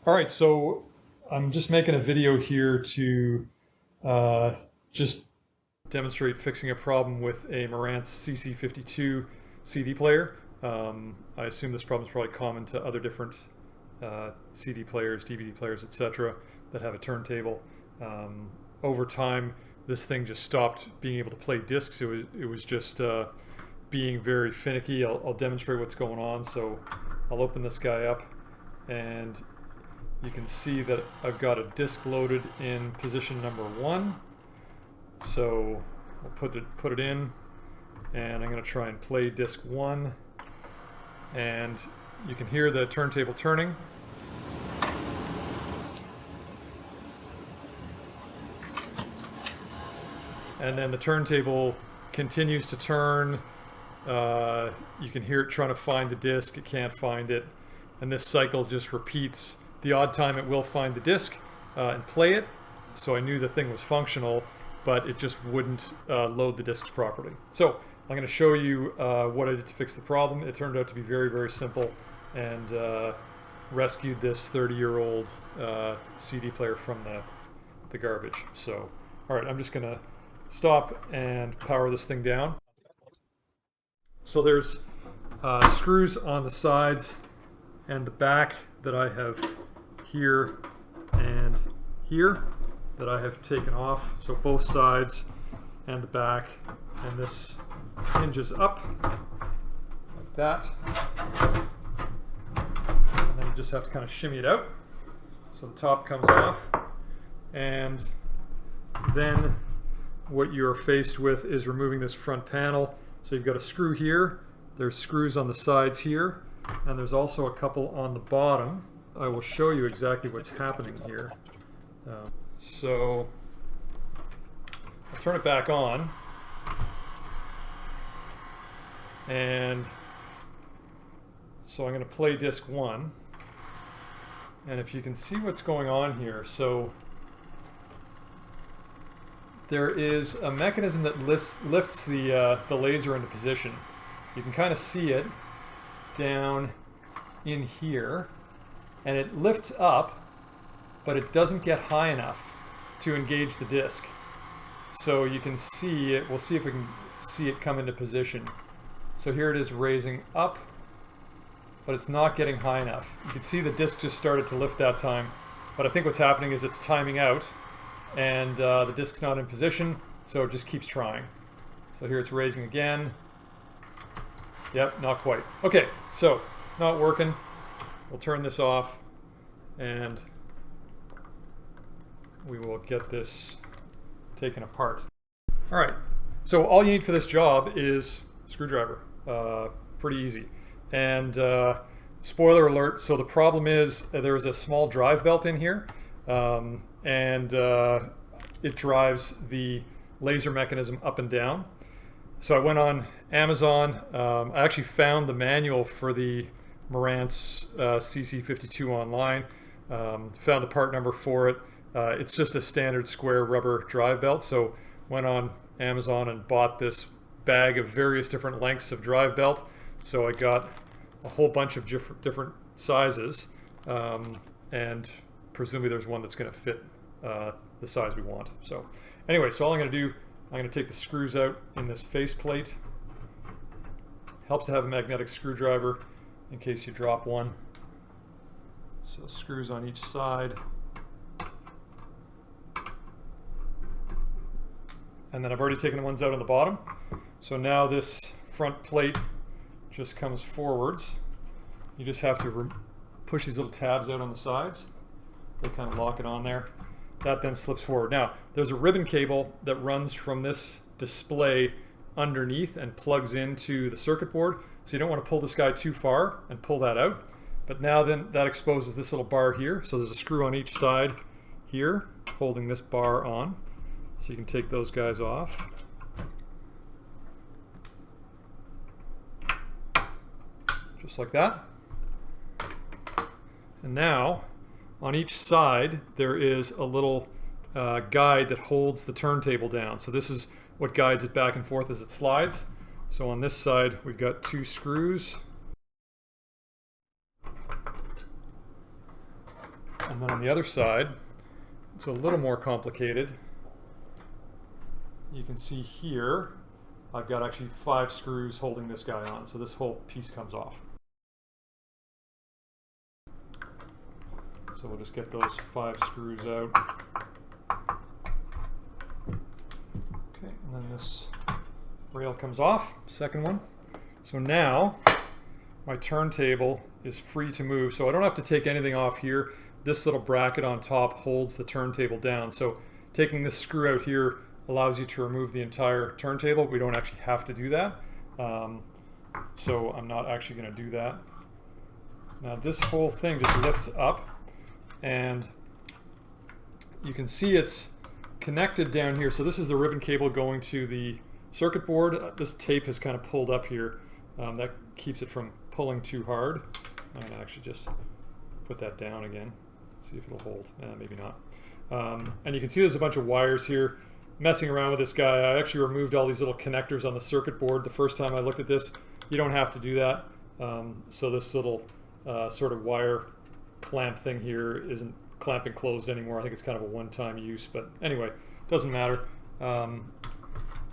All right, so I'm just making a video here to just demonstrate fixing a problem with a Marantz CC-52 CD player. I assume this problem is probably common to other different CD players, DVD players, etc. that have a turntable. Over time, this thing just stopped being able to play discs. It was just being very finicky. I'll demonstrate what's going on. So I'll open this guy up, and you can see that I've got a disc loaded in position number 1. So I'll put it in, and I'm going to try and play disc 1, and you can hear the turntable turning. And then the turntable continues to turn. You can hear it trying to find the disc. It can't find it. And this cycle just repeats. The odd time it will find the disc and play it. So I knew the thing was functional, but it just wouldn't load the discs properly. So I'm going to show you what I did to fix the problem. It turned out to be very, very simple, and rescued this 30-year-old CD player from the garbage. So, all right, I'm just going to stop and power this thing down. So there's screws on the sides and the back that I have here and here that I have taken off. So both sides and the back, and this hinges up like that. And then you just have to kind of shimmy it out. So the top comes off, and then what you're faced with is removing this front panel. So you've got a screw here, there's screws on the sides here, and there's also a couple on the bottom. I will show you exactly what's happening here. So I'll turn it back on, and so I'm going to play disc 1, and if you can see what's going on here, so there is a mechanism that lifts the laser into position. You can kind of see it down in here, and it lifts up, but it doesn't get high enough to engage the disc. So you can see it. We'll see if we can see it come into position. So here it is raising up, but it's not getting high enough. You can see the disc just started to lift that time, but I think what's happening is it's timing out, and the disc's not in position, so it just keeps trying. So here it's raising again. Yep, not quite. Okay, so not working. We'll turn this off, and we will get this taken apart. All right, so all you need for this job is a screwdriver. Pretty easy. And spoiler alert, so the problem is there's a small drive belt in here, and it drives the laser mechanism up and down. So I went on Amazon. I actually found the manual for the Marantz CC-52 online. Found the part number for it. It's just a standard square rubber drive belt. So went on Amazon and bought this bag of various different lengths of drive belt. So I got a whole bunch of different sizes, and presumably there's one that's going to fit the size we want. So anyway, so all I'm going to do, I'm going to take the screws out in this faceplate. Helps to have a magnetic screwdriver in case you drop one. So screws on each side. And then I've already taken the ones out on the bottom. So now this front plate just comes forwards. You just have to push these little tabs out on the sides. They kind of lock it on there. That then slips forward. Now, there's a ribbon cable that runs from this display underneath and plugs into the circuit board. So you don't want to pull this guy too far and pull that out. But now then that exposes this little bar here. So there's a screw on each side here holding this bar on. So you can take those guys off. Just like that. And now, on each side, there is a little guide that holds the turntable down. So this is what guides it back and forth as it slides. So on this side, we've got 2 screws. And then on the other side, it's a little more complicated. You can see here, I've got actually 5 screws holding this guy on, so this whole piece comes off. So we'll just get those 5 screws out. Okay, and then this rail comes off, second one. So now my turntable is free to move, so I don't have to take anything off here. This little bracket on top holds the turntable down. So taking this screw out here allows you to remove the entire turntable. We don't actually have to do that. So I'm not actually going to do that. Now this whole thing just lifts up, and you can see it's connected down here. So this is the ribbon cable going to the circuit board. This tape has kind of pulled up here. That keeps it from pulling too hard. I'm going to actually just put that down again. See if it'll hold. Maybe not. And you can see there's a bunch of wires here. Messing around with this guy, I actually removed all these little connectors on the circuit board the first time I looked at this. You don't have to do that. So this little sort of wire clamp thing here isn't clamping closed anymore. I think it's kind of a one-time use, but anyway, doesn't matter.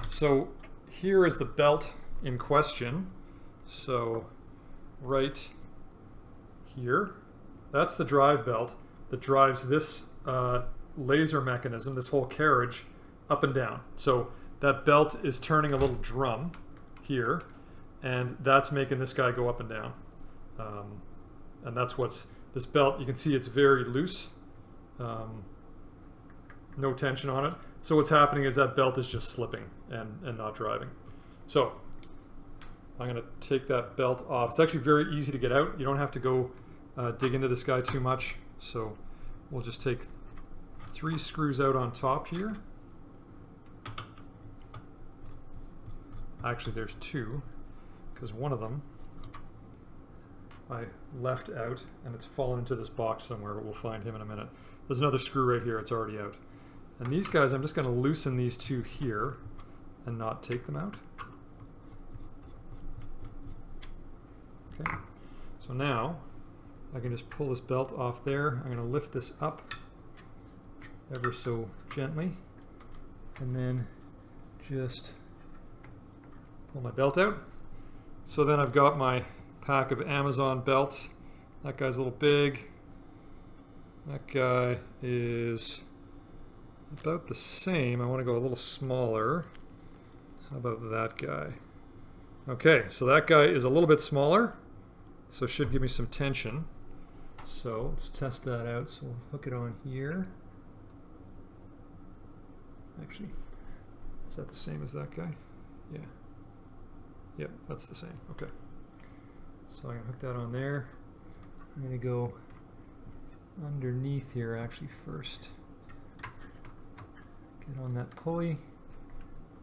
So here is the belt in question. So right here, that's the drive belt that drives this laser mechanism, this whole carriage, up and down. So that belt is turning a little drum here, and that's making this guy go up and down. And that's what's this belt. You can see it's very loose, no tension on it. So what's happening is that belt is just slipping and not driving. So I'm going to take that belt off. It's actually very easy to get out. You don't have to go dig into this guy too much. So we'll just take 3 screws out on top here. Actually, there's 2, because one of them I left out, and it's fallen into this box somewhere, but we'll find him in a minute. There's another screw right here. It's already out. And these guys, I'm just going to loosen these 2 here and not take them out. Okay. So now I can just pull this belt off there. I'm going to lift this up ever so gently, and then just pull my belt out. So then I've got my pack of Amazon belts. That guy's a little big. That guy is about the same. I want to go a little smaller. How about that guy? Okay, so that guy is a little bit smaller, so should give me some tension. So let's test that out. So we'll hook it on here. Actually, is that the same as that guy? Yeah. Yep, that's the same. Okay. So I'm going to hook that on there. I'm going to go underneath here actually first. Get on that pulley.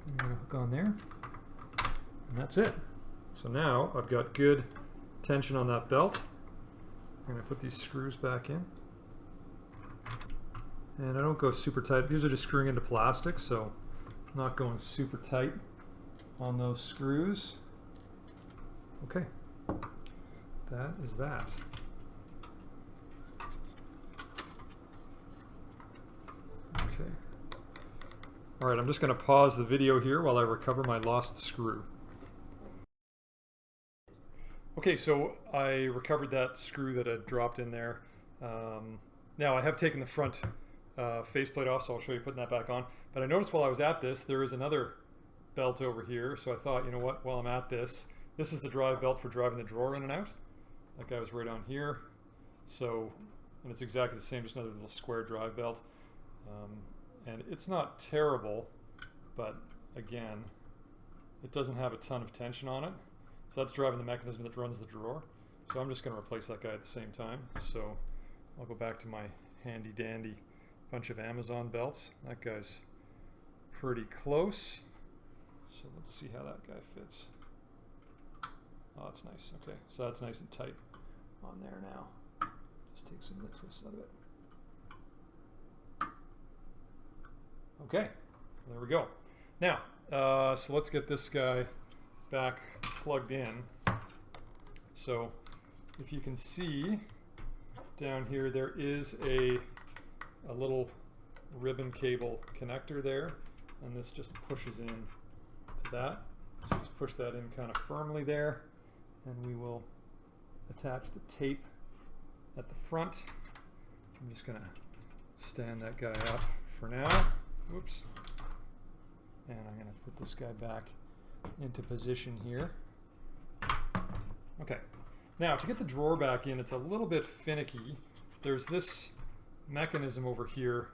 I'm going to hook on there. And that's it. So now I've got good tension on that belt. I'm going to put these screws back in. And I don't go super tight. These are just screwing into plastic, so I'm not going super tight on those screws. Okay, that is that. Okay. All right, I'm just going to pause the video here while I recover my lost screw. Okay, so I recovered that screw that had dropped in there. Now I have taken the front faceplate off, so I'll show you putting that back on. But I noticed while I was at this, there is another belt over here. So I thought, you know what, while I'm at this, this is the drive belt for driving the drawer in and out. That guy was right on here. So, and it's exactly the same, just another little square drive belt. And it's not terrible, but again, it doesn't have a ton of tension on it. So that's driving the mechanism that runs the drawer. So I'm just going to replace that guy at the same time. So I'll go back to my handy dandy bunch of Amazon belts. That guy's pretty close. So let's see how that guy fits. Oh, that's nice. Okay, so that's nice and tight on there now. Just take some of the twists out of it. Okay, there we go. Now, so let's get this guy back plugged in. So if you can see, down here there is a little ribbon cable connector there, and this just pushes in to that. So just push that in kind of firmly there, and we will attach the tape at the front. I'm just going to stand that guy up for now. Whoops. And I'm going to put this guy back into position here. Okay. Now, to get the drawer back in, it's a little bit finicky. There's this mechanism over here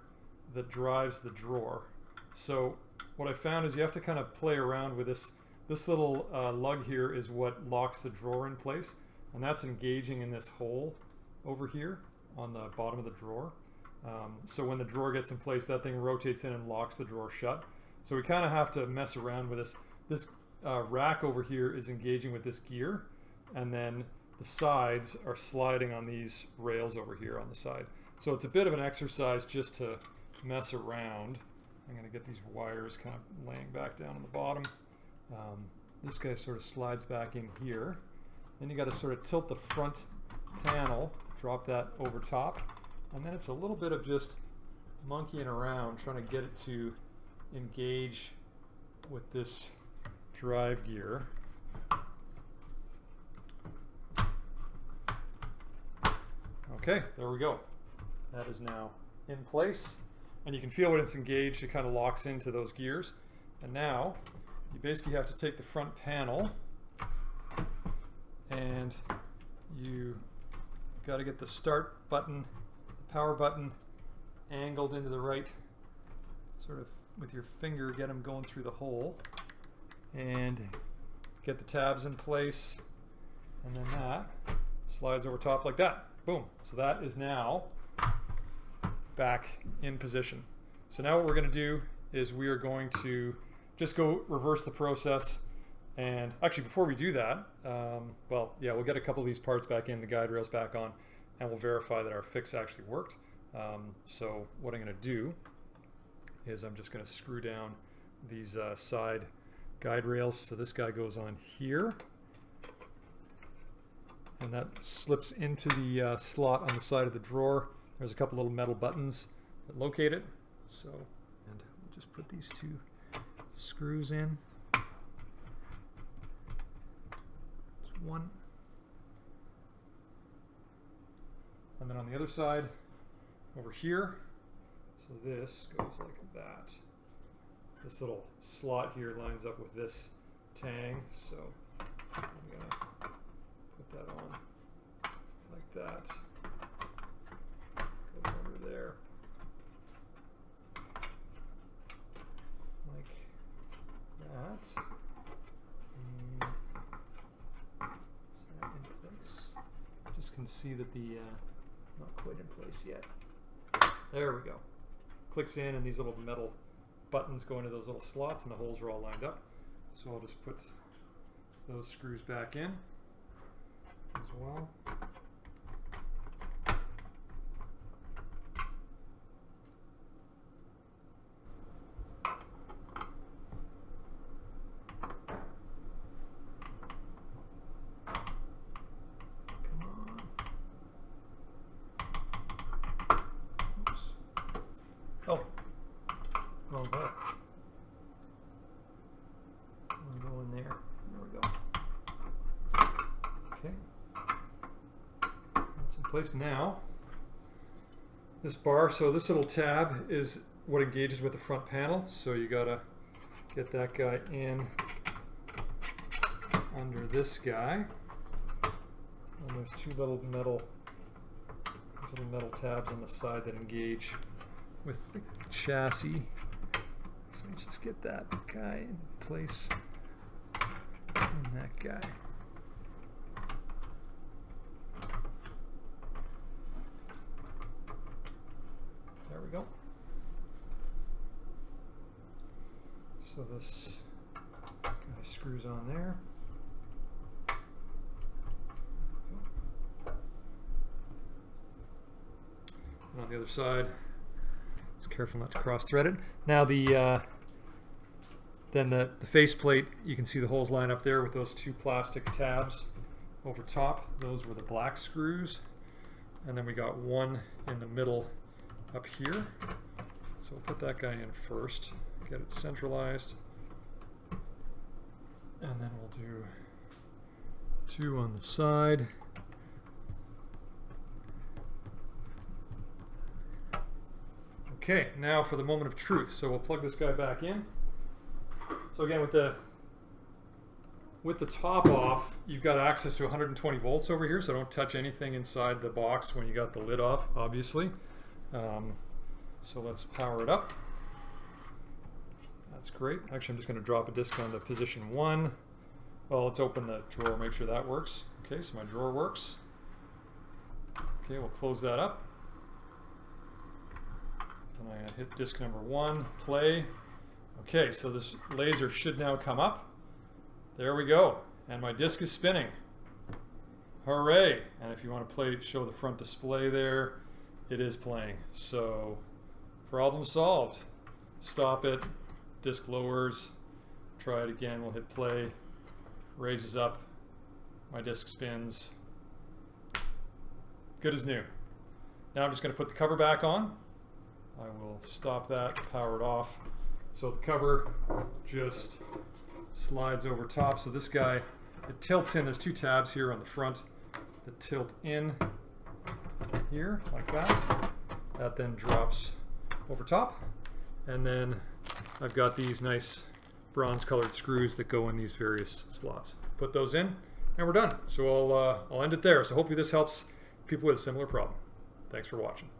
that drives the drawer. So what I found is you have to kind of play around with this. This little lug here is what locks the drawer in place, and that's engaging in this hole over here on the bottom of the drawer. So when the drawer gets in place, that thing rotates in and locks the drawer shut. So we kind of have to mess around with this. This rack over here is engaging with this gear, and then the sides are sliding on these rails over here on the side. So it's a bit of an exercise just to mess around. I'm going to get these wires kind of laying back down on the bottom. This guy sort of slides back in here. Then you got to sort of tilt the front panel, drop that over top, and then it's a little bit of just monkeying around trying to get it to engage with this drive gear. Okay, there we go. That is now in place, and you can feel when it's engaged, it kind of locks into those gears. And now you basically have to take the front panel and you got to get the start button, the power button angled into the right, sort of with your finger, get them going through the hole, and get the tabs in place, and then that slides over top like that. Boom. So that is now back in position. So now what we're going to do is we are going to just go reverse the process. And actually, before we do that, well, yeah, we'll get a couple of these parts back in, the guide rails back on, and we'll verify that our fix actually worked. So what I'm going to do is I'm just going to screw down these side guide rails. So this guy goes on here, and that slips into the slot on the side of the drawer. There's a couple little metal buttons that locate it. So, and we'll just put these two screws in. Just one. And then on the other side, over here, so this goes like that. This little slot here lines up with this tang, so I'm gonna put that on like that. Goes under there. Like that. And set that in place. Just can see that the not quite in place yet. There we go. Clicks in, and these little metal buttons go into those little slots, and the holes are all lined up. So I'll just put those screws back in as well. Oh, wrong button. We'll go in there. There we go. Okay. That's in place now. This bar, so this little tab is what engages with the front panel. So you gotta get that guy in under this guy. And there's two little metal, these little metal tabs on the side that engage with the chassis. So let's just get that guy in place and that guy. There we go. So this guy screws on there. And on the other side, just careful not to cross-thread it. Now the faceplate, you can see the holes line up there with those two plastic tabs over top. Those were the black screws. And then we got one in the middle up here. So we'll put that guy in first, get it centralized. And then we'll do two on the side. Okay, now for the moment of truth. So we'll plug this guy back in. So again, with the top off, you've got access to 120 volts over here, so don't touch anything inside the box when you got the lid off, obviously. So let's power it up. That's great. Actually, I'm just going to drop a disc onto position 1. Well, let's open the drawer, make sure that works. Okay, so my drawer works. Okay, we'll close that up. And I'm going to hit disc number 1, play. Okay, so this laser should now come up. There we go. And my disc is spinning. Hooray! And if you want to play, show the front display there, it is playing. So, problem solved. Stop it. Disc lowers. Try it again. We'll hit play. Raises up. My disc spins. Good as new. Now I'm just going to put the cover back on. I will stop that, power it off. So the cover just slides over top. So this guy, it tilts in. There's two tabs here on the front that tilt in here like that. That then drops over top. And then I've got these nice bronze colored screws that go in these various slots. Put those in and we're done. So I'll end it there. So hopefully this helps people with a similar problem. Thanks for watching.